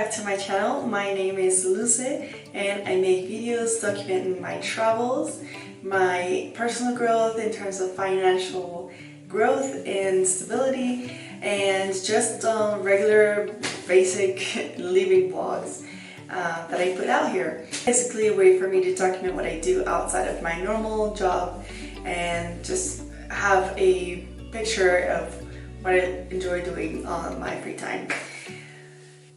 back to my channel. My name is Luce and I make videos documenting my travels, my personal growth in terms of financial growth and stability, and just regular basic living vlogs that I put out here. Basically a way for me to document what I do outside of my normal job and just have a picture of what I enjoy doing on my free time.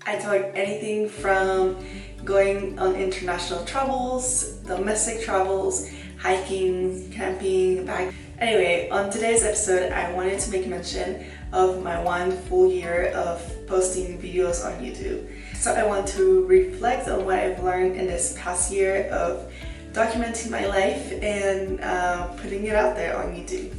I talk anything from going on international travels, domestic travels, hiking, camping, back. Anyway, on today's episode, I wanted to make mention of my 1 full year of posting videos on YouTube. So I want to reflect on what I've learned in this past year of documenting my life and putting it out there on YouTube.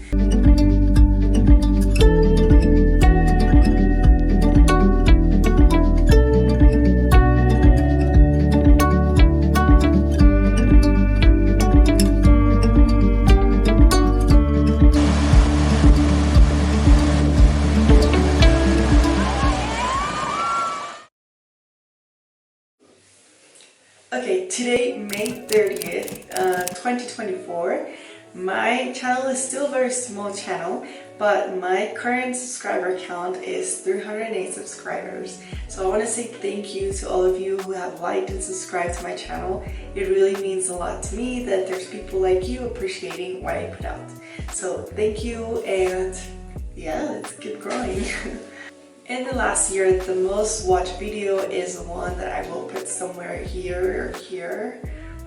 Okay, today, May 30th, 2024, my channel is still a very small channel, but my current subscriber count is 308 subscribers. So I want to say thank you to all of you who have liked and subscribed to my channel. It really means a lot to me that there's people like you appreciating what I put out. So thank you, and yeah, let's keep growing. In the last year, the most watched video is the one that I will put somewhere here or here,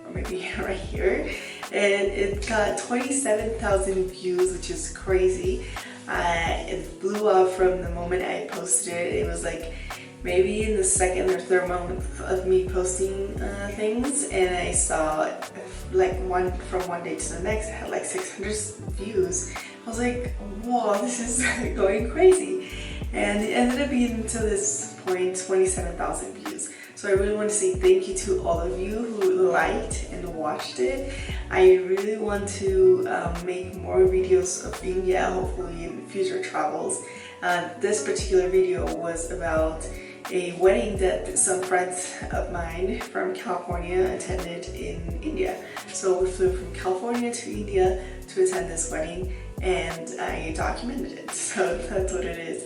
or maybe right here. And it got 27,000 views, which is crazy. It blew up from the moment I posted it. It was like maybe in the second or third month of me posting things, and I saw like from one day to the next, it had like 600 views. I was like, whoa, this is going crazy. And it ended up being, to this point, 27,000 views. So I really want to say thank you to all of you who liked and watched it. I really want to make more videos of India, hopefully in future travels. This particular video was about a wedding that some friends of mine from California attended in India. So we flew from California to India to attend this wedding, and I documented it. So that's what it is.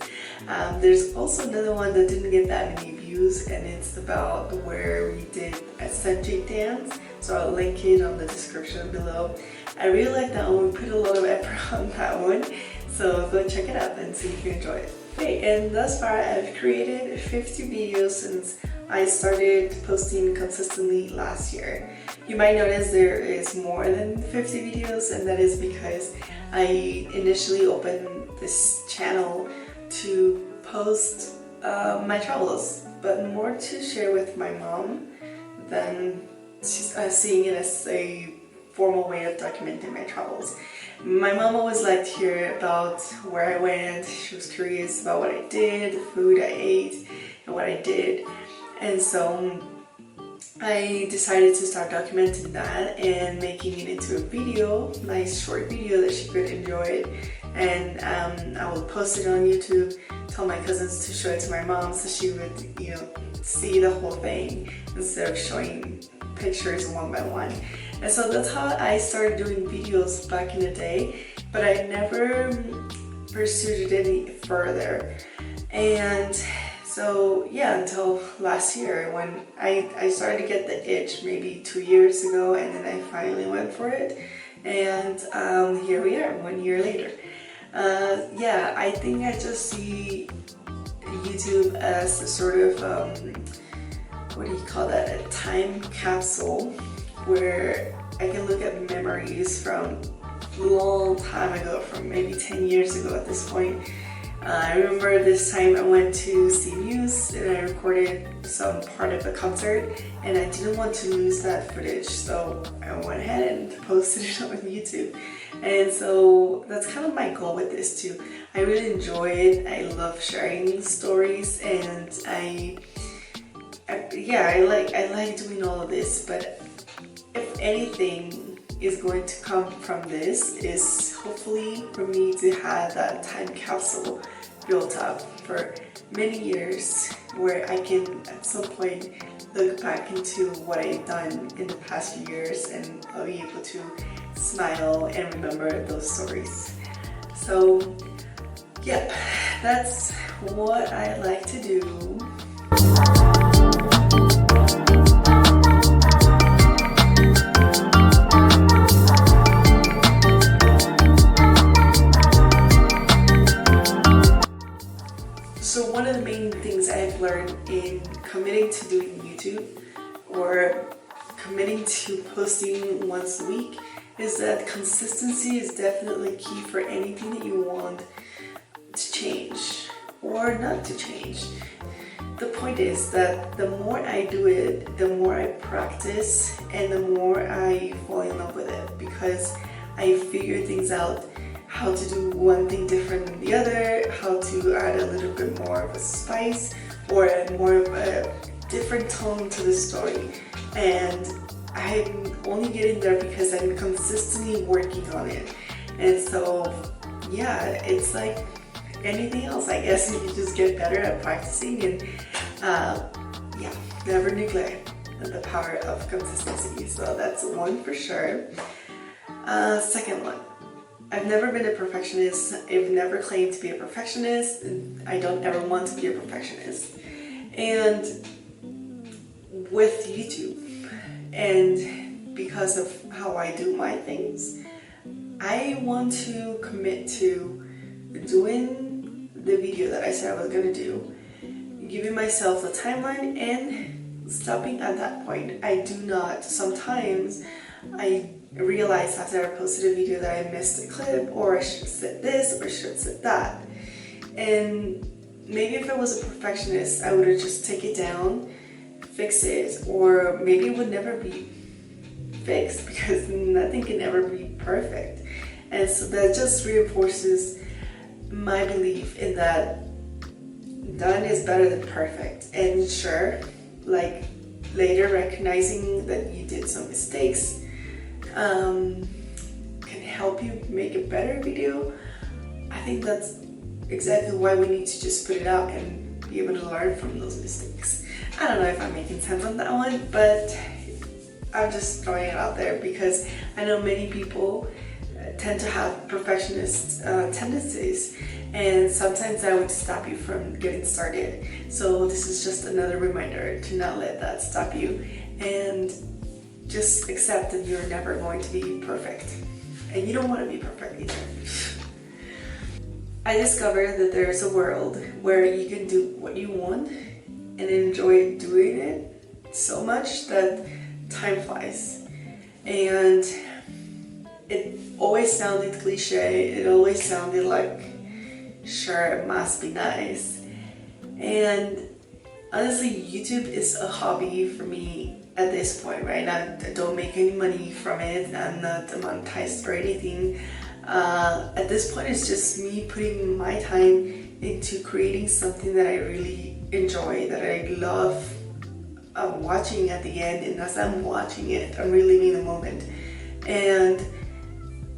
There's also another one that didn't get that many views, and it's about where we did a Sanjay dance. So I'll link it on the description below. I really like that one. We put a lot of effort on that one. So go check it out and see if you enjoy it. Okay, and thus far I've created 50 videos since I started posting consistently last year. You might notice there is more than 50 videos, and that is because I initially opened this channel to post my travels, but more to share with my mom than seeing it as a formal way of documenting my travels. My mom always liked to hear about where I went. She was curious about what I did, the food I ate, and what I did. And so I decided to start documenting that and making it into a video, nice short video that she could enjoy. And I will post it on YouTube, tell my cousins to show it to my mom so she would, see the whole thing instead of showing pictures one by one. And so that's how I started doing videos back in the day, but I never pursued it any further. And so yeah, until last year when I started to get the itch maybe 2 years ago, and then I finally went for it, and here we are 1 year later. Yeah, I think I just see YouTube as a sort of what do you call that, a time capsule where I can look at memories from a long time ago, from maybe 10 years ago at this point. I remember this time I went to see Muse and I recorded some part of the concert, and I didn't want to lose that footage, so I went ahead and posted it on YouTube. And so that's kind of my goal with this too. I really enjoy it. I love sharing stories, and I like doing all of this. But if anything is going to come from this, is hopefully for me to have that time capsule built up for many years, where I can at some point look back into what I've done in the past few years and I'll be able to smile and remember those stories. So yeah, that's what I like to do. So one of the main things I've learned in committing to doing YouTube or committing to posting once a week is that consistency is definitely key for anything that you want to change or not to change. The point is that the more I do it, the more I practice and the more I fall in love with it, because I figure things out, how to do one thing different than the other, how to add a little bit more of a spice or more of a different tone to the story. And I'm only getting there because I'm consistently working on it. And so yeah, it's like anything else, I guess. You just get better at practicing and yeah, never neglect the power of consistency. So that's one for sure. Second one, I've never been a perfectionist. I've never claimed to be a perfectionist, and I don't ever want to be a perfectionist. And with YouTube, and because of how I do my things, I want to commit to doing the video that I said I was going to do, giving myself a timeline and stopping at that point. I do not, sometimes I realized after I posted a video that I missed a clip, or I should have said this or I should have said that. And maybe if I was a perfectionist, I would have just take it down, fix it, or maybe it would never be fixed, because nothing can ever be perfect. And so that just reinforces my belief in that done is better than perfect. And sure, like later recognizing that you did some mistakes can help you make a better video. I think that's exactly why we need to just put it out and be able to learn from those mistakes. I don't know if I'm making sense on that one, but I'm just throwing it out there because I know many people tend to have perfectionist tendencies, and sometimes that would stop you from getting started. So this is just another reminder to not let that stop you, and just accept that you're never going to be perfect, and you don't want to be perfect either. I discovered that there's a world where you can do what you want and enjoy doing it so much that time flies. And it always sounded cliche, it always sounded like, sure, it must be nice. And honestly, YouTube is a hobby for me at this point, right? I don't make any money from it, I'm not monetized or anything. At this point, it's just me putting my time into creating something that I really enjoy, that I love watching at the end, and as I'm watching it, I'm reliving the moment. And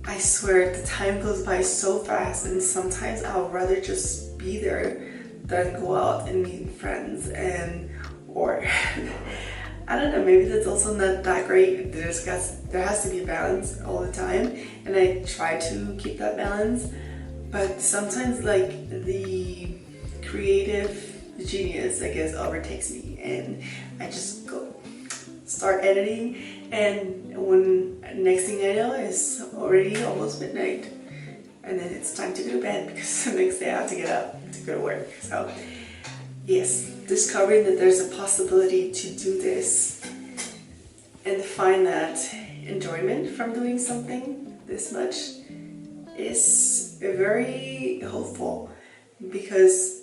I swear the time goes by so fast, and sometimes I'll rather just be there than go out and meet friends, and or I don't know, maybe that's also not that great. There has to be a balance all the time, and I try to keep that balance, but sometimes like the creative genius, I guess, overtakes me, and I just go start editing, and when next thing I know it's already almost midnight, and then it's time to go to bed because the next day I have to get up to go to work. So yes, discovering that there's a possibility to do this and find that enjoyment from doing something this much is very hopeful, because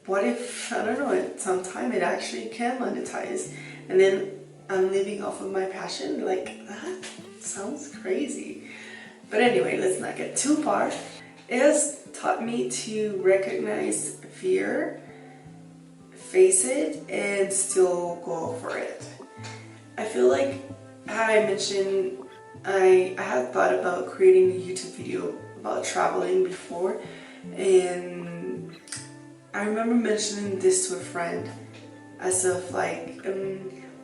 what if, I don't know, at some time it actually can monetize, and then I'm living off of my passion? Like, that sounds crazy. But anyway, let's not get too far. It has taught me to recognize fear, face it, and still go for it. I feel like, how I mentioned, I had thought about creating a YouTube video about traveling before, and I remember mentioning this to a friend as of like,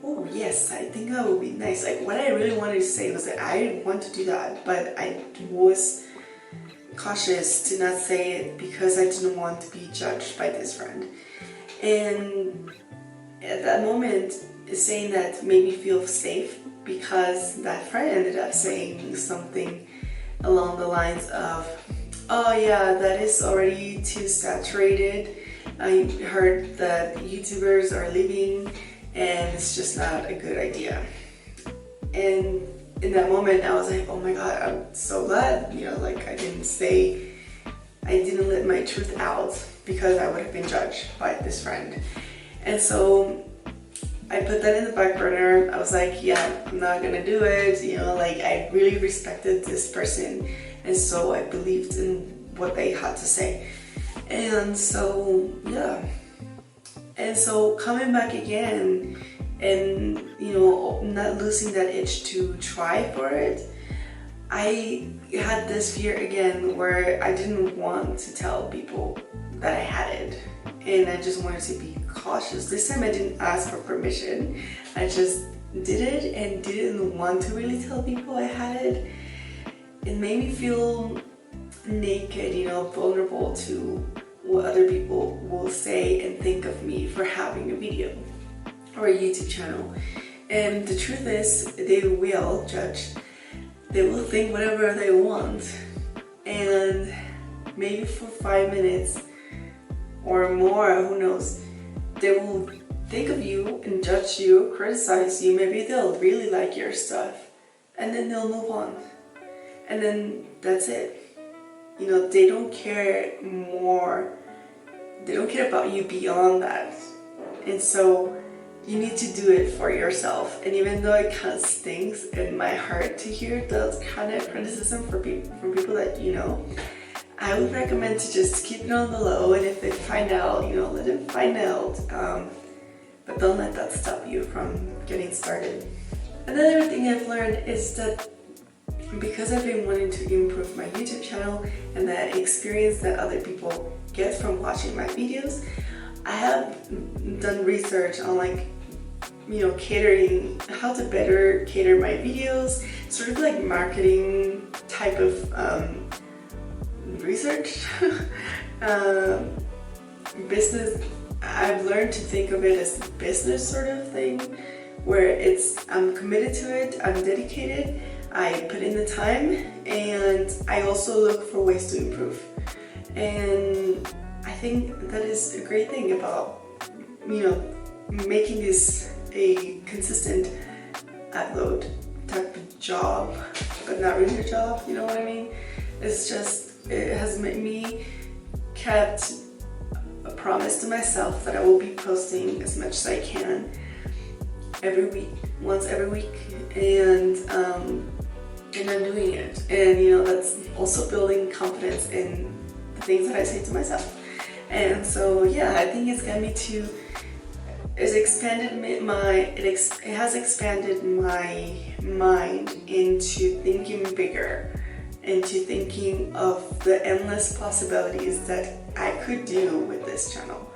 oh yes, I think that would be nice. Like what I really wanted to say was that I want to do that, but I was cautious to not say it because I didn't want to be judged by this friend. And at that moment, saying that made me feel safe because that friend ended up saying something along the lines of, oh yeah, that is already too saturated. I heard that YouTubers are leaving and it's just not a good idea. And in that moment I was like, oh my god, I'm so glad, like I didn't let my truth out because I would have been judged by this friend. And so I put that in the back burner. I was like, yeah, I'm not gonna do it, like I really respected this person, and so I believed in what they had to say. And so yeah, and so coming back again and not losing that itch to try for it, I had this fear again where I didn't want to tell people that I had it, and I just wanted to be cautious. This time I didn't ask for permission, I just did it and didn't want to really tell people I had it. It made me feel naked, vulnerable to what other people will say and think of me for having a video or a YouTube channel. And the truth is, they will judge. They will think whatever they want, and maybe for 5 minutes or more, who knows, they will think of you and judge you, criticize you. Maybe they'll really like your stuff and then they'll move on, and then that's it. They don't care more, they don't care about you beyond that. And so you need to do it for yourself. And even though it kind of stings in my heart to hear those kind of criticism from people that I would recommend to just keep it on the low, and if they find out, let them find out. But don't let that stop you from getting started. Another thing I've learned is that because I've been wanting to improve my YouTube channel and the experience that other people get from watching my videos, I have done research on catering, how to better cater my videos, sort of like marketing type of research. Business, I've learned to think of it as a business sort of thing, where I'm committed to it, I'm dedicated, I put in the time, and I also look for ways to improve. And I think that is a great thing about making this a consistent upload type of job, but not really a job, you know what I mean? It's just, it has made me kept a promise to myself that I will be posting as much as I can every week, once every week, and I'm doing it. And that's also building confidence in the things that I say to myself. And so yeah, I think it's got me to, it has expanded my mind into thinking bigger, into thinking of the endless possibilities that I could do with this channel.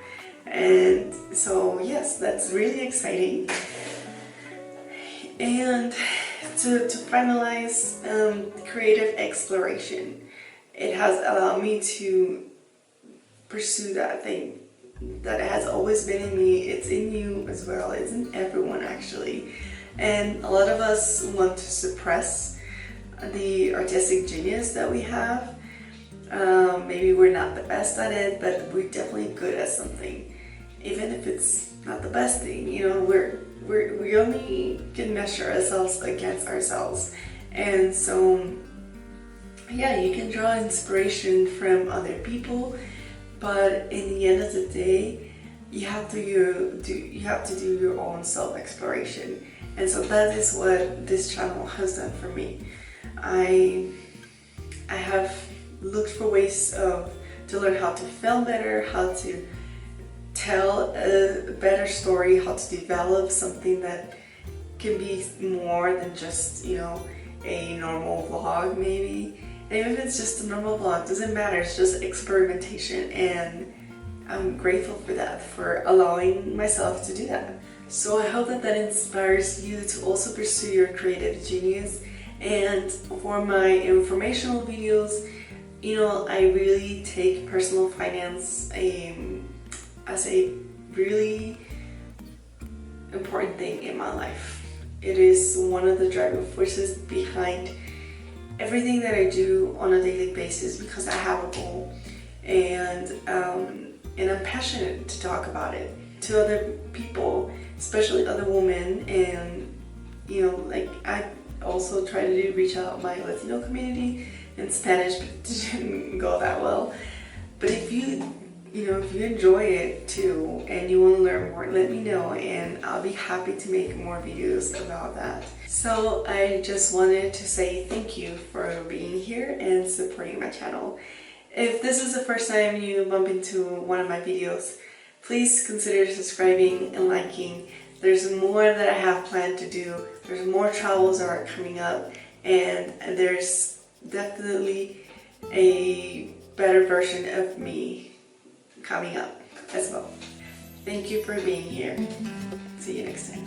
And so yes, that's really exciting. And to finalize creative exploration, it has allowed me to pursue that thing that has always been in me. It's in you as well, it's in everyone actually. And a lot of us want to suppress the artistic genius that we have. Maybe we're not the best at it, but we're definitely good at something. Even if it's not the best thing, we only can measure ourselves against ourselves. And so yeah, you can draw inspiration from other people, but in the end of the day, you have to do your own self-exploration. And so that is what this channel has done for me. I have looked for ways to learn how to film better, how to tell a better story, how to develop something that can be more than just a normal vlog maybe. And even if it's just a normal vlog, doesn't matter, it's just experimentation and I'm grateful for that, for allowing myself to do that. So I hope that that inspires you to also pursue your creative genius. And for my informational videos, you know, I really take personal finance as a really important thing in my life. It is one of the driving forces behind everything that I do on a daily basis, because I have a goal, and I'm passionate to talk about it to other people, especially other women. And you know, like, I also try to reach out my Latino community in Spanish, but it didn't go that well. But if you enjoy it too and you want to learn more, let me know, and I'll be happy to make more videos about that. So I just wanted to say thank you for being here and supporting my channel. If this is the first time you bump into one of my videos, please consider subscribing and liking. There's more that I have planned to do. There's more travels that are coming up, and there's definitely a better version of me coming up as well. Thank you for being here. See you next time.